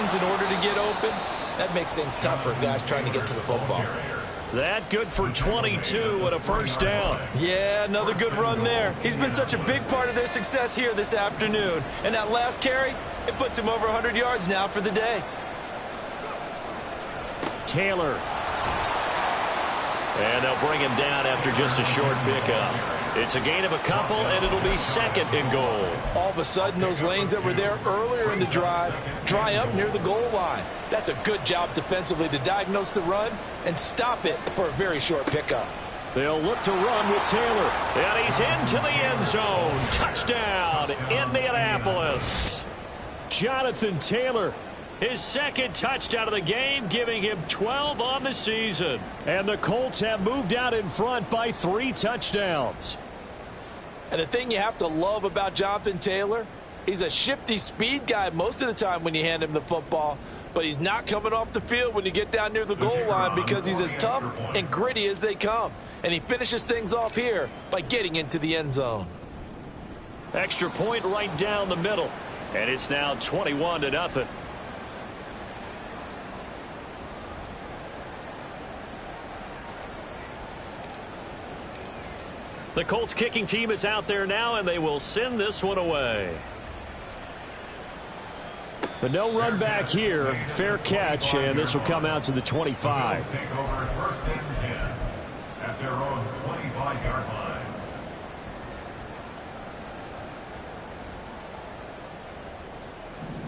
lanes in order to get open, that makes things tough for guys trying to get to the football. That good for 22 and a first down. Yeah, another good run there. He's been such a big part of their success here this afternoon. And that last carry, it puts him over 100 yards now for the day. Taylor. And they'll bring him down after just a short pickup. It's a gain of a couple, and it'll be second and goal. All of a sudden, those lanes that were there earlier in the drive dry up near the goal line. That's a good job defensively to diagnose the run and stop it for a very short pickup. They'll look to run with Taylor. And he's into the end zone. Touchdown, Indianapolis. Jonathan Taylor, his second touchdown of the game, giving him 12 on the season. And the Colts have moved out in front by 3 touchdowns. And the thing you have to love about Jonathan Taylor, he's a shifty speed guy most of the time when you hand him the football, but he's not coming off the field when you get down near the goal line because he's as tough and gritty as they come. And he finishes things off here by getting into the end zone. Extra point right down the middle. And it's now 21-0. The Colts kicking team is out there now, and they will send this one away. But no run back here. Fair catch, and this will come out to the 25. Take over first and 10 at their own 25-yard line.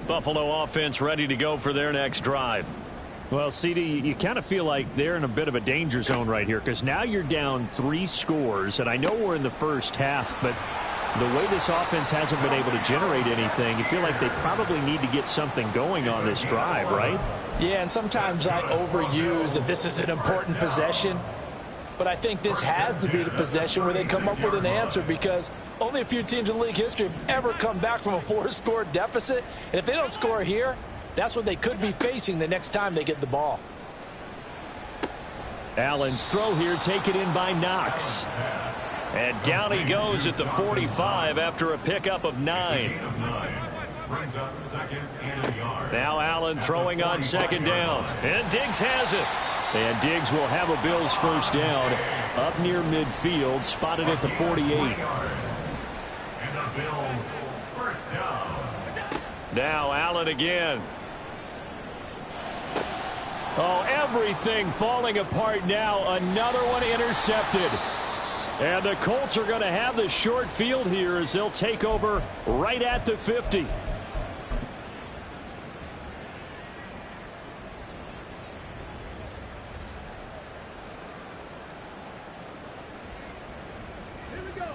Buffalo offense ready to go for their next drive. Well, CD, you kind of feel like they're in a bit of a danger zone right here because now you're down 3 scores, and I know we're in the first half, but the way this offense hasn't been able to generate anything, you feel like they probably need to get something going on this drive, right? Yeah, and sometimes I overuse if this is an important possession, but I think this has to be the possession where they come up with an answer because only a few teams in league history have ever come back from a 4-score deficit, and if they don't score here, that's what they could be facing the next time they get the ball. Allen's throw here taken in by Knox. And down he goes at the 45 after a pickup of 9. Now Allen throwing on second down. And Diggs has it. And Diggs will have a Bills first down up near midfield, spotted at the 48. Now Allen again. Oh, everything falling apart now. Another one intercepted. And the Colts are going to have the short field here as they'll take over right at the 50.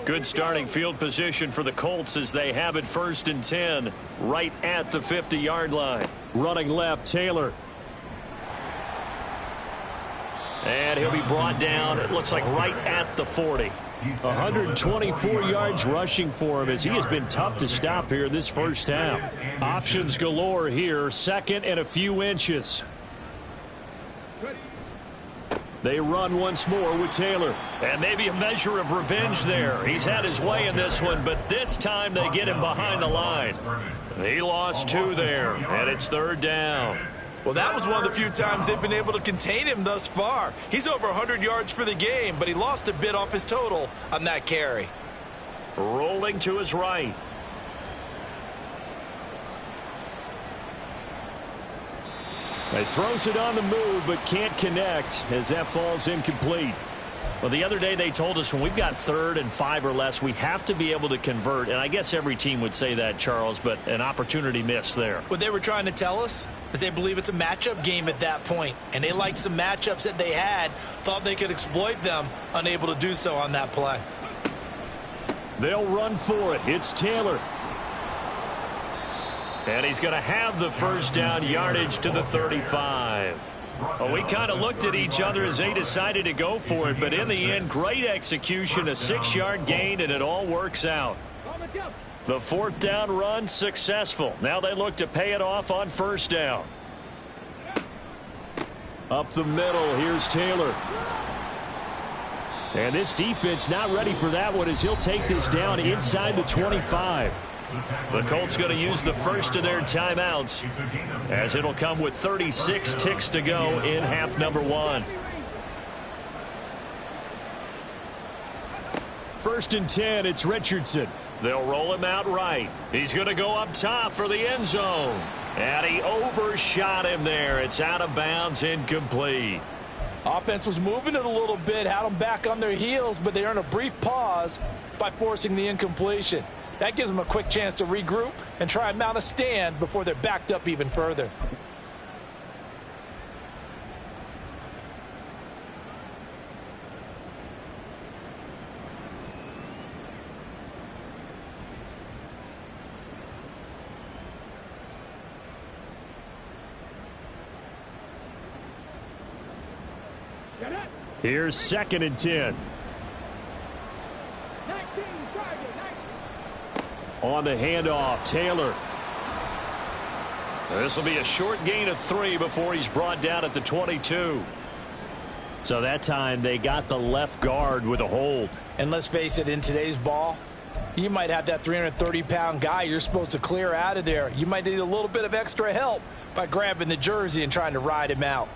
Good starting field position for the Colts as they have it first and 10 right at the 50-yard line. Running left, Taylor. And he'll be brought down, it looks like right at the 40. 124 yards rushing for him as he has been tough to stop here this first half. Options galore here, second and a few inches. They run once more with Taylor. And maybe a measure of revenge there. He's had his way in this one, but this time they get him behind the line. He lost 2 there, and it's third down. Well, that was one of the few times they've been able to contain him thus far. He's over 100 yards for the game, but he lost a bit off his total on that carry. Rolling to his right. He throws it on the move, but can't connect as that falls incomplete. Well, the other day they told us when we've got 3rd and 5 or less, we have to be able to convert. And I guess every team would say that, Charles, but an opportunity missed there. What they were trying to tell us is they believe it's a matchup game at that point. And they liked some matchups that they had, thought they could exploit them, unable to do so on that play. They'll run for it. It's Taylor. And he's going to have the first down, yardage to the 35. Well, we kind of looked at each other as they decided to go for it, but in the end, great execution, a 6-yard gain, and it all works out. The 4th down run successful. Now they look to pay it off on first down. Up the middle, here's Taylor. And this defense not ready for that one as he'll take this down inside the 25. The Colts going to use the first of their timeouts, as it'll come with 36 ticks to go in half number 1. 1st and 10, it's Richardson. They'll roll him out right. He's going to go up top for the end zone. And he overshot him there. It's out of bounds, incomplete. Offense was moving it a little bit, had them back on their heels, but they earned a brief pause by forcing the incompletion. That gives them a quick chance to regroup and try and mount a stand before they're backed up even further. Here's 2nd and 10. On the handoff, Taylor. This will be a short gain of 3 before he's brought down at the 22. So that time they got the left guard with a hold. And let's face it, in today's ball, you might have that 330-pound guy you're supposed to clear out of there. You might need a little bit of extra help by grabbing the jersey and trying to ride him out.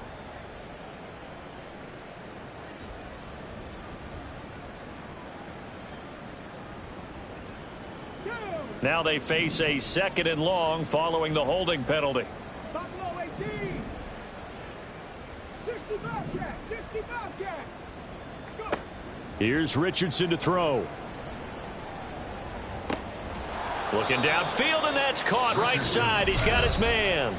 Now they face a 2nd and long following the holding penalty. Here's Richardson to throw. Looking downfield, and that's caught right side. He's got his man.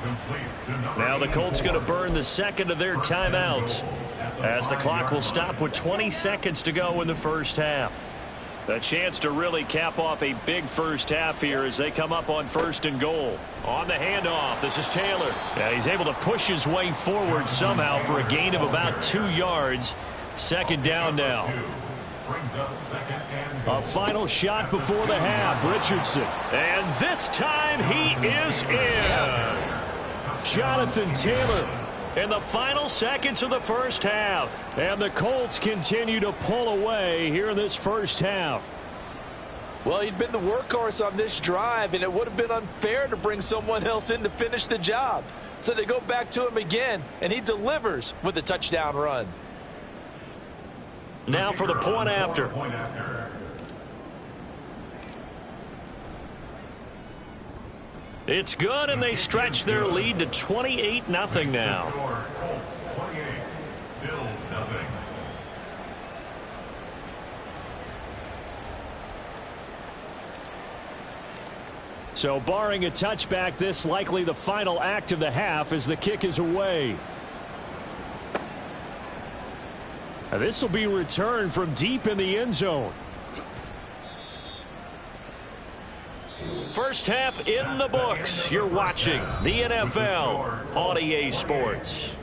Now the Colts going to burn the 2nd of their timeouts, as the clock will stop with 20 seconds to go in the first half. A chance to really cap off a big first half here as they come up on 1st and goal. On the handoff, this is Taylor. Yeah, he's able to push his way forward somehow for a gain of about 2 yards. 2nd down now. A final shot before the half, Richardson. And this time he is in. Yes. Jonathan Taylor in the final seconds of the first half. And the Colts continue to pull away here in this first half. Well, he'd been the workhorse on this drive, and it would have been unfair to bring someone else in to finish the job. So they go back to him again, and he delivers with a touchdown run. Now for the point after. It's good, and they stretch their lead to 28-0 now. So barring a touchback, this likely the final act of the half as the kick is away. Now this will be returned from deep in the end zone. First half in the books. You're watching the NFL on EA Sports.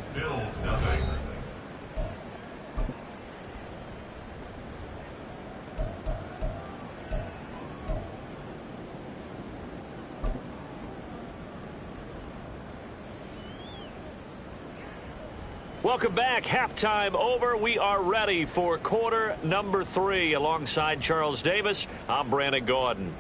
Welcome back. Halftime over. We are ready for quarter number 3. Alongside Charles Davis, I'm Brandon Gordon.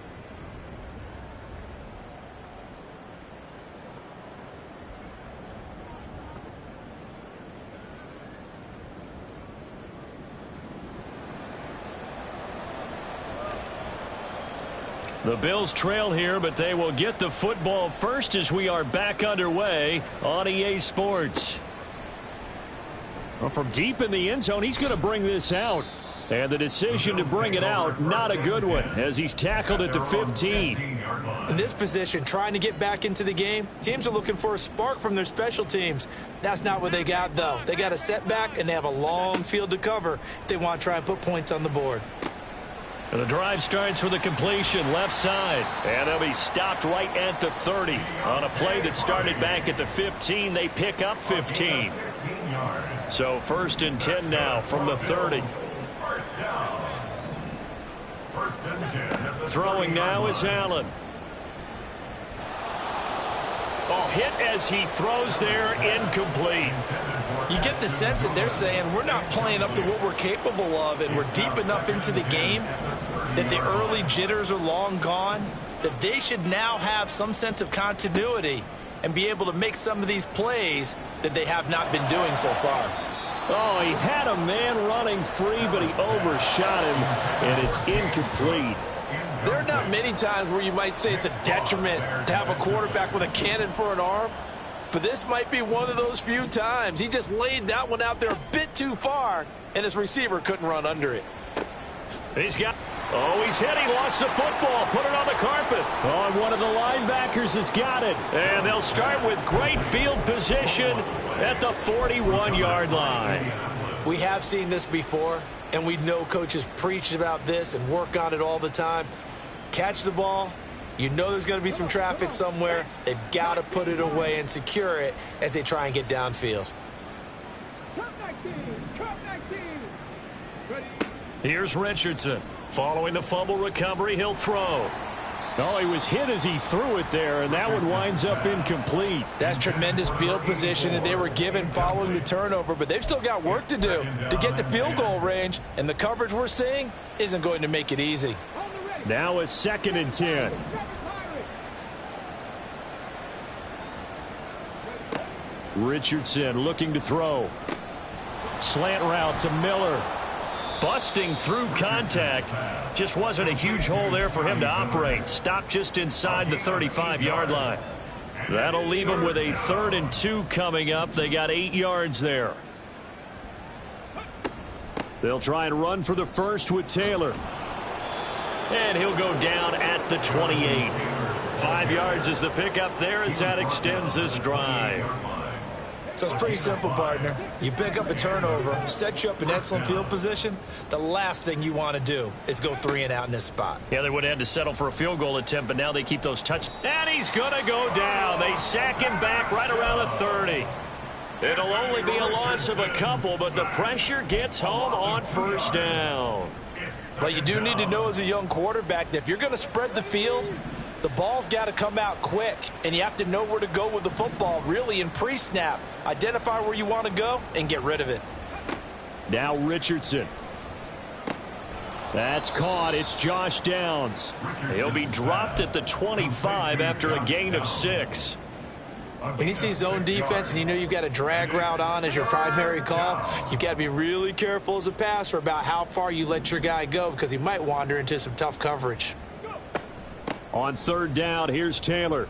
The Bills trail here, but they will get the football first as we are back underway on EA Sports. Well, from deep in the end zone, he's going to bring this out. And the decision to bring it out, not a good one, as he's tackled at the 15. In this position, trying to get back into the game, teams are looking for a spark from their special teams. That's not what they got, though. They got a setback, and they have a long field to cover if they want to try and put points on the board. And the drive starts with a completion left side. And they'll be stopped right at the 30. On a play that started back at the 15, they pick up 15. So 1st and 10 now from the 30. Throwing now is Allen. Oh, hit as he throws there, incomplete. You get the sense that they're saying we're not playing up to what we're capable of, and we're deep enough into the game that the early jitters are long gone. that they should now have some sense of continuity and be able to make some of these plays that they have not been doing so far. Oh, he had a man running free, but he overshot him, and it's incomplete. There are not many times where you might say it's a detriment to have a quarterback with a cannon for an arm, but this might be one of those few times. He just laid that one out there a bit too far, and his receiver couldn't run under it. He's hit. He lost the football. Put it on the carpet. Oh, and one of the linebackers has got it. And they'll start with great field position at the 41-yard line. We have seen this before, and we know coaches preach about this and work on it all the time. Catch the ball. You know there's going to be some traffic somewhere. They've got to put it away and secure it as they try and get downfield. Here's Richardson. Following the fumble recovery, he'll throw. Oh, he was hit as he threw it there, and that one winds up incomplete. That's tremendous field position that they were given following the turnover, but they've still got work to do to get to field goal range, and the coverage we're seeing isn't going to make it easy. Now a 2nd and 10. Richardson looking to throw. Slant route to Miller. Busting through contact. Just wasn't a huge hole there for him to operate. Stopped just inside the 35-yard line. That'll leave him with a 3rd and 2 coming up. They got 8 yards there. They'll try and run for the first with Taylor. And he'll go down at the 28. 5 yards is the pickup there as that extends this drive. So it's pretty simple, partner. You pick up a turnover, set you up in excellent field position. The last thing you want to do is go 3 and out in this spot. Yeah, they would have had to settle for a field goal attempt, but now they keep those touch. And he's going to go down. They sack him back right around the 30. It'll only be a loss of a couple, but the pressure gets home on 1st down. But you do need to know as a young quarterback that if you're going to spread the field, the ball's got to come out quick, and you have to know where to go with the football, really, in pre-snap. Identify where you want to go and get rid of it. Now Richardson. That's caught. It's Josh Downs. He'll be dropped at the 25 after a gain of 6. When you see zone defense and you know you've got a drag route on as your primary call, you've got to be really careful as a passer about how far you let your guy go because he might wander into some tough coverage. On 3rd down, here's Taylor.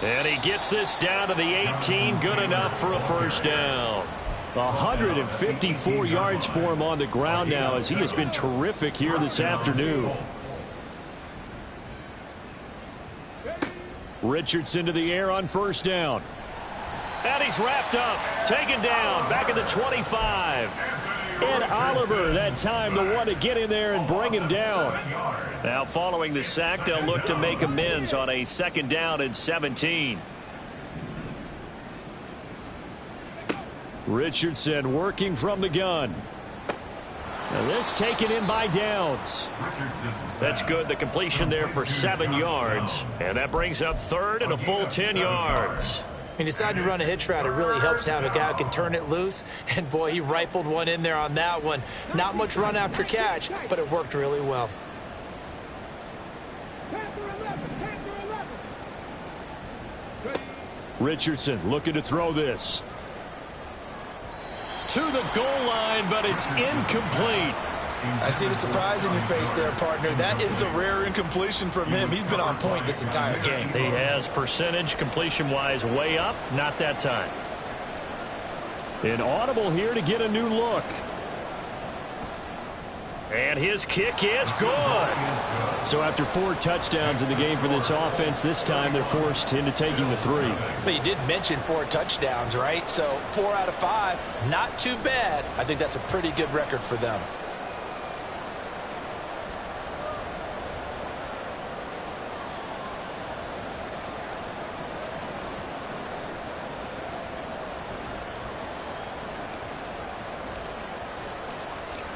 And he gets this down to the 18, good enough for a 1st down. 154 yards for him on the ground now as he has been terrific here this afternoon. Richardson to the air on 1st down. And he's wrapped up, taken down, back at the 25. And Oliver, that time, the one to get in there and bring him down. Now following the sack, they'll look to make amends on a 2nd down and 17. Richardson working from the gun. Now this taken in by Downs. That's good. The completion there for 7 yards. And that brings up 3rd and a full 10 yards. When you decide to run a hitch route, it really helps to have a guy who can turn it loose. And, boy, he rifled one in there on that one. Not much run after catch, but it worked really well. Richardson looking to throw this. To the goal line, but it's incomplete. I see the surprise in your face there, partner. That is a rare incompletion from him. He's been on point this entire game. He has percentage completion-wise way up. Not that time. An audible here to get a new look. And his kick is good. So after 4 touchdowns in the game for this offense, this time they're forced into taking the 3. But you did mention 4 touchdowns, right? So 4 out of 5, not too bad. I think that's a pretty good record for them.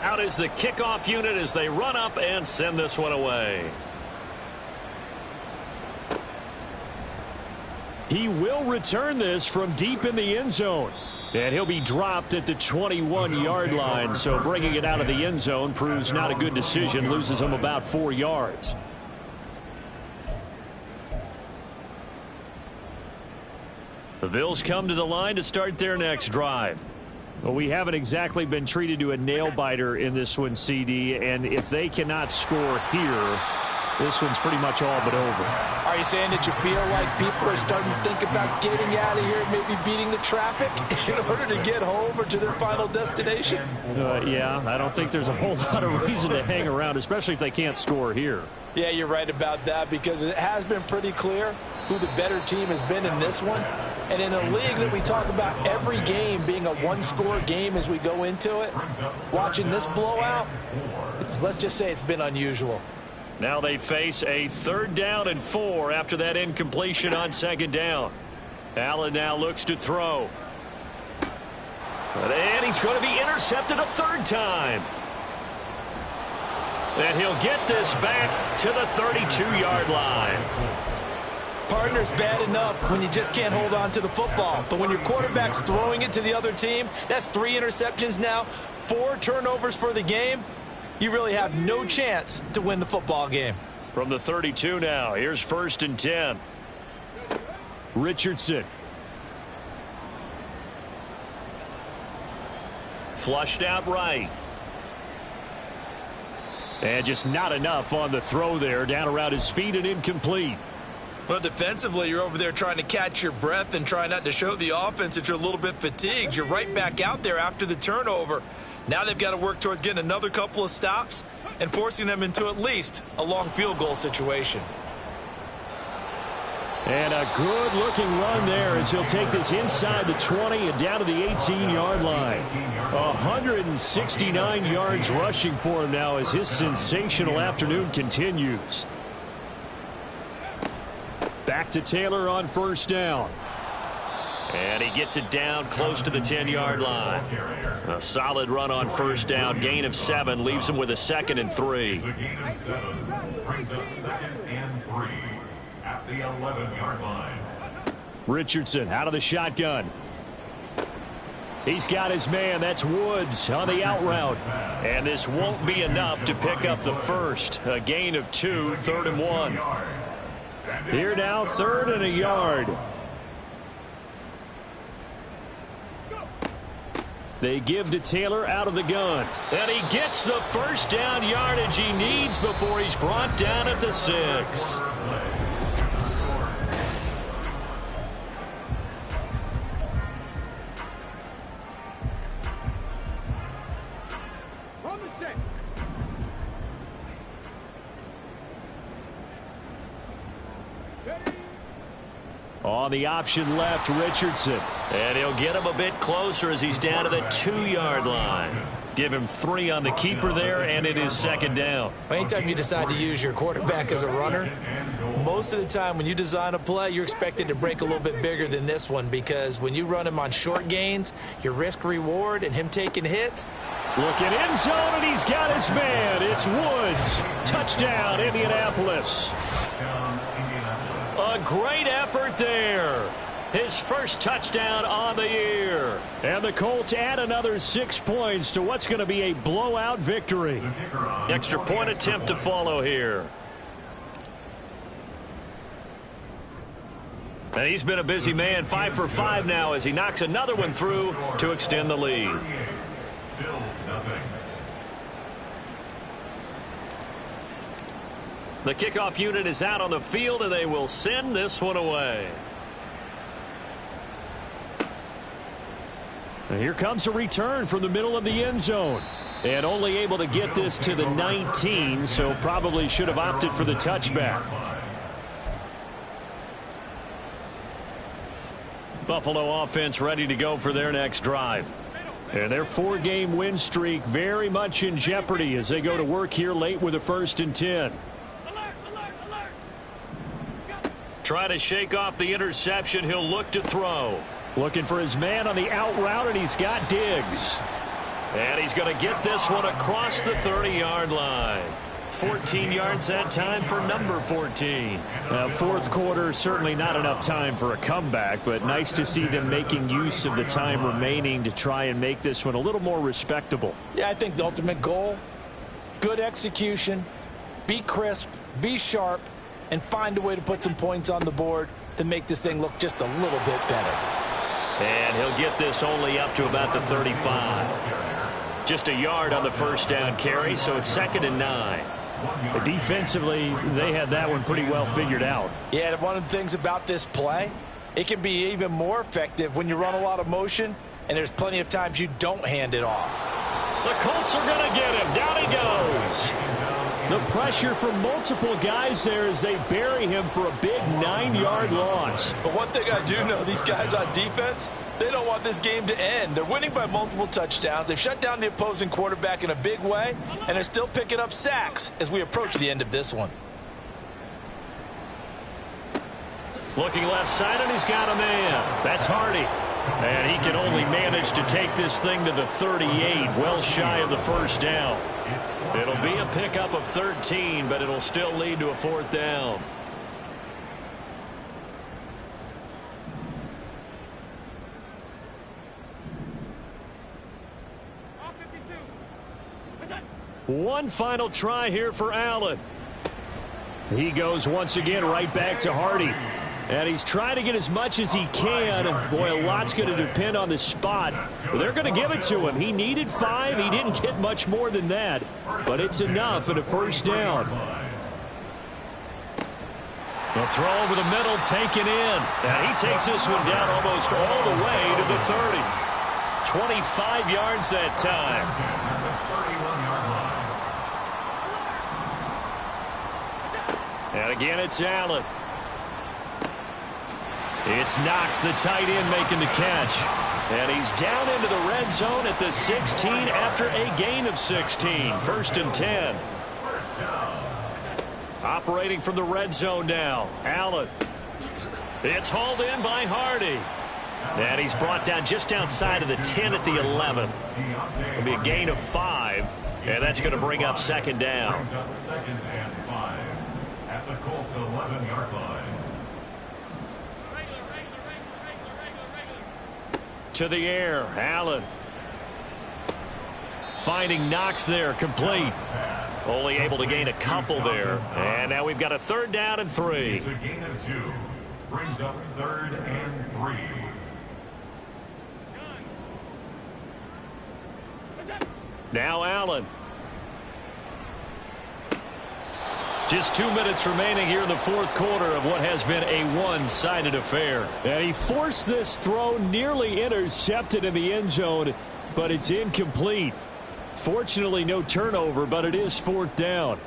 Out is the kickoff unit as they run up and send this one away. He will return this from deep in the end zone. And he'll be dropped at the 21-yard line. So bringing it out of the end zone proves not a good decision. Loses him about 4 yards. The Bills come to the line to start their next drive. Well, we haven't exactly been treated to a nail-biter in this one, CD, and if they cannot score here, this one's pretty much all but over. Are you saying that you feel like people are starting to think about getting out of here and maybe beating the traffic in order to get home or to their final destination? Yeah, I don't think there's a whole lot of reason to hang around, especially if they can't score here. Yeah, you're right about that, because it has been pretty clear who the better team has been in this one. And in a league that we talk about every game being a one-score game as we go into it, watching this blowout, let's just say it's been unusual. Now they face a 3rd down and 4 after that incompletion on 2nd down. Allen now looks to throw. And he's going to be intercepted a 3rd time. And he'll get this back to the 32-yard line. Partner's bad enough when you just can't hold on to the football. But when your quarterback's throwing it to the other team, that's 3 interceptions now, 4 turnovers for the game. You really have no chance to win the football game. From the 32 now, here's 1st and 10. Richardson. Flushed out right. And just not enough on the throw there. Down around his feet and incomplete. Well, defensively, you're over there trying to catch your breath and try not to show the offense that you're a little bit fatigued. You're right back out there after the turnover. Now they've got to work towards getting another couple of stops and forcing them into at least a long field goal situation. And a good-looking run there as he'll take this inside the 20 and down to the 18-yard line. 169 yards rushing for him now as his sensational afternoon continues. Back to Taylor on 1st down. And he gets it down close to the 10-yard line. A solid run on 1st down. Gain of 7 leaves him with a 2nd and 3. The gain of 7 brings up 2nd and 3 at the 11-yard line. Richardson out of the shotgun. He's got his man. That's Woods on the out route. And this won't be enough to pick up the 1st. A gain of 2, 3rd and 1. Here now, 3rd and a yard. They give to Taylor out of the gun. And he gets the 1st down yardage he needs before he's brought down at the 6. On the option left, Richardson. And he'll get him a bit closer as he's down to the 2-yard line. Give him 3 on the keeper there, and it is 2nd down. Anytime you decide to use your quarterback as a runner, most of the time when you design a play, you're expected to break a little bit bigger than this one, because when you run him on short gains, your risk-reward and him taking hits. Looking end zone, and he's got his man. It's Woods. Touchdown, Indianapolis. A great effort there. His 1st touchdown on the year. And the Colts add another 6 points to what's going to be a blowout victory. Extra point attempt to follow here. And he's been a busy man, 5 for 5 now as he knocks another one through to extend the lead. The kickoff unit is out on the field, and they will send this one away. And here comes a return from the middle of the end zone. And only able to get this to the 19, so probably should have opted for the touchback. Buffalo offense ready to go for their next drive. And their 4-game win streak very much in jeopardy as they go to work here late with a 1st and 10. Try to shake off the interception. He'll look to throw. Looking for his man on the out route, and he's got Diggs. And he's going to get this one across the 30-yard line. 14 yards that time for number 14. 4th quarter, certainly not enough time for a comeback, but nice to see them making use of the time remaining to try and make this one a little more respectable. Yeah, I think the ultimate goal, good execution, be crisp, be sharp, and find a way to put some points on the board to make this thing look just a little bit better. And he'll get this only up to about the 35. Just a yard on the first down carry, so it's 2nd and 9. But defensively, they had that one pretty well figured out. Yeah, and one of the things about this play, it can be even more effective when you run a lot of motion, and there's plenty of times you don't hand it off. The Colts are going to get him. Down he goes. The pressure from multiple guys there as they bury him for a big 9-yard loss. But one thing I do know, these guys on defense, they don't want this game to end. They're winning by multiple touchdowns. They've shut down the opposing quarterback in a big way, and they're still picking up sacks as we approach the end of this one. Looking left side, and he's got a man. That's Hardy. And he can only manage to take this thing to the 38, well shy of the first down. It'll be a pickup of 13, but it'll still lead to a 4th down. One final try here for Allen. He goes once again right back to Hardy. And he's trying to get as much as he can. Boy, a lot's going to depend on the spot. But they're going to give it to him. He needed 5. He didn't get much more than that. But it's enough at a first down. The throw over the middle, taken in. And he takes this one down almost all the way to the 30. 25 yards that time. And again, it's Allen. It's Knox, the tight end, making the catch. And he's down into the red zone at the 16 after a gain of 16. 1st and 10. Operating from the red zone now. Allen. It's hauled in by Hardy. And he's brought down just outside of the 10 at the 11. It'll be a gain of 5. And that's going to bring up 2nd down. 2nd and 5 at the Colts 11-yard line. To the air, Allen. Finding Knox there, complete. Only able to gain a couple there. And now we've got a 3rd down and 3. It's a gain of 2. Brings up 3rd and 3. Now Allen. Just 2 minutes remaining here in the 4th quarter of what has been a one-sided affair. And he forced this throw, nearly intercepted in the end zone, but it's incomplete. Fortunately, no turnover, but it is 4th down.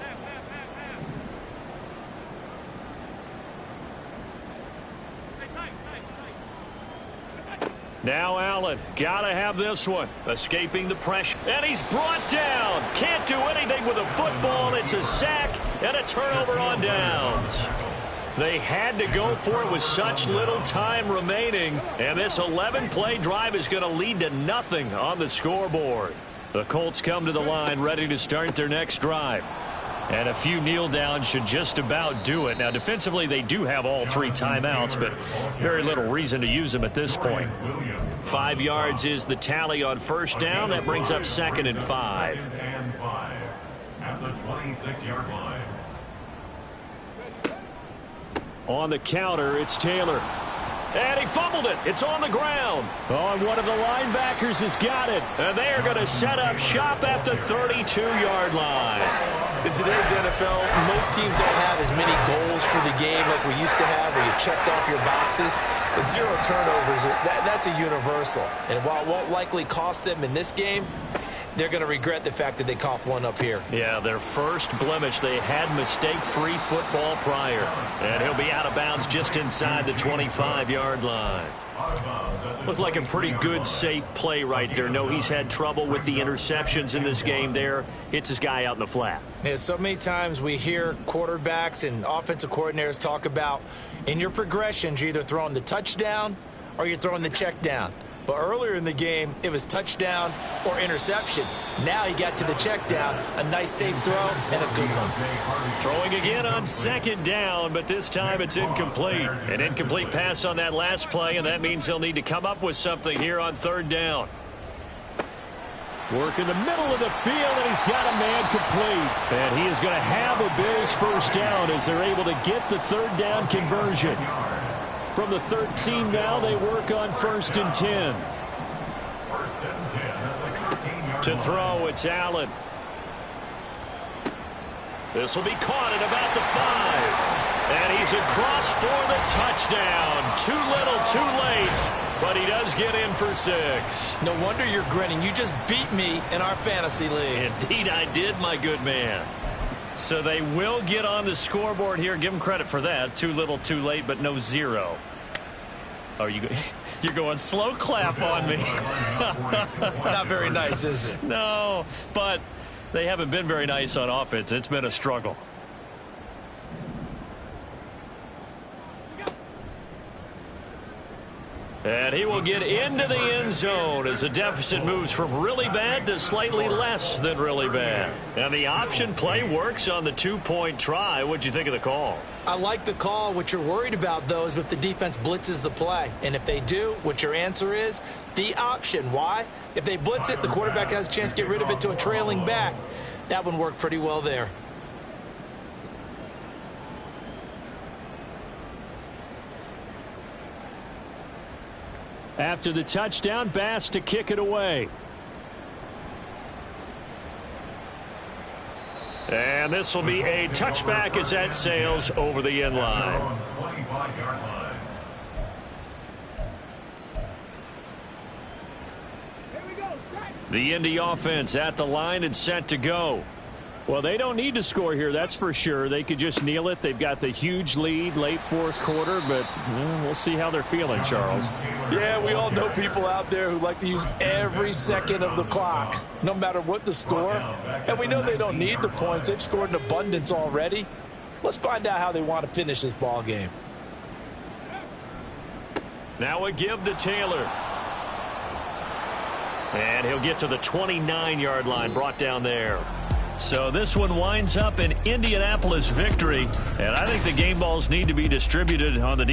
Now Allen, gotta have this one. Escaping the pressure. And he's brought down. Can't do anything with a football. It's a sack and a turnover on downs. They had to go for it with such little time remaining. And this 11-play drive is going to lead to nothing on the scoreboard. The Colts come to the line ready to start their next drive. And a few kneel downs should just about do it. Now, defensively, they do have all 3 timeouts, but very little reason to use them at this point. 5 yards is the tally on 1st down. That brings up 2nd and 5. 2nd and 5 at the 26-yard line. On the counter, it's Taylor. And he fumbled it. It's on the ground. Oh, and one of the linebackers has got it. And they are going to set up shop at the 32-yard line. In today's NFL, most teams don't have as many goals for the game like we used to have, where you checked off your boxes. But 0 turnovers, that's a universal. And while it won't likely cost them in this game, they're going to regret the fact that they coughed one up here. Yeah, their first blemish. They had mistake-free football prior. And he'll be out of bounds just inside the 25-yard line. Looked like a pretty good, safe play right there. No, he's had trouble with the interceptions in this game there. Hits his guy out in the flat. Yeah, so many times we hear quarterbacks and offensive coordinators talk about in your progressions, you're either throwing the touchdown or you're throwing the check down. But earlier in the game, it was touchdown or interception. Now he got to the check down, a nice safe throw, and a good one. Throwing again on 2nd down, but this time it's incomplete. An incomplete pass on that last play, and that means they'll need to come up with something here on 3rd down. Work in the middle of the field, and he's got a man complete. And he is going to have a Bills 1st down as they're able to get the 3rd down conversion. From the 13 now, they work on 1st and 10. First and 10 at the 13-yard To line. throw, it's Allen. This will be caught at about the 5. And he's across for the touchdown. Too little, too late. But he does get in for 6. No wonder you're grinning. You just beat me in our fantasy league. Indeed I did, my good man. So they will get on the scoreboard here. Give them credit for that. Too little, too late, but no 0. Oh, you're going slow clap on me. Not very nice, is it? No, but they haven't been very nice on offense. It's been a struggle. And he will get into the end zone as the deficit moves from really bad to slightly less than really bad. And the option play works on the 2-point try. What'd you think of the call? I like the call. What you're worried about, though, is if the defense blitzes the play. And if they do, what your answer is, the option. Why? If they blitz it, the quarterback has a chance to get rid of it to a trailing back. That one worked pretty well there. After the touchdown, Bass to kick it away. And this will be a touchback as that sails over the end line. 25-yard line. The Indy offense at the line and set to go. Well, they don't need to score here, that's for sure. They could just kneel it. They've got the huge lead late 4th quarter, but we'll see how they're feeling, Charles. Yeah, we all know people out there who like to use every second of the clock, no matter what the score. And we know they don't need the points. They've scored in abundance already. Let's find out how they want to finish this ball game. Now a give to Taylor. And he'll get to the 29-yard line, brought down there. So this one winds up an Indianapolis victory. And I think the game balls need to be distributed on the defense.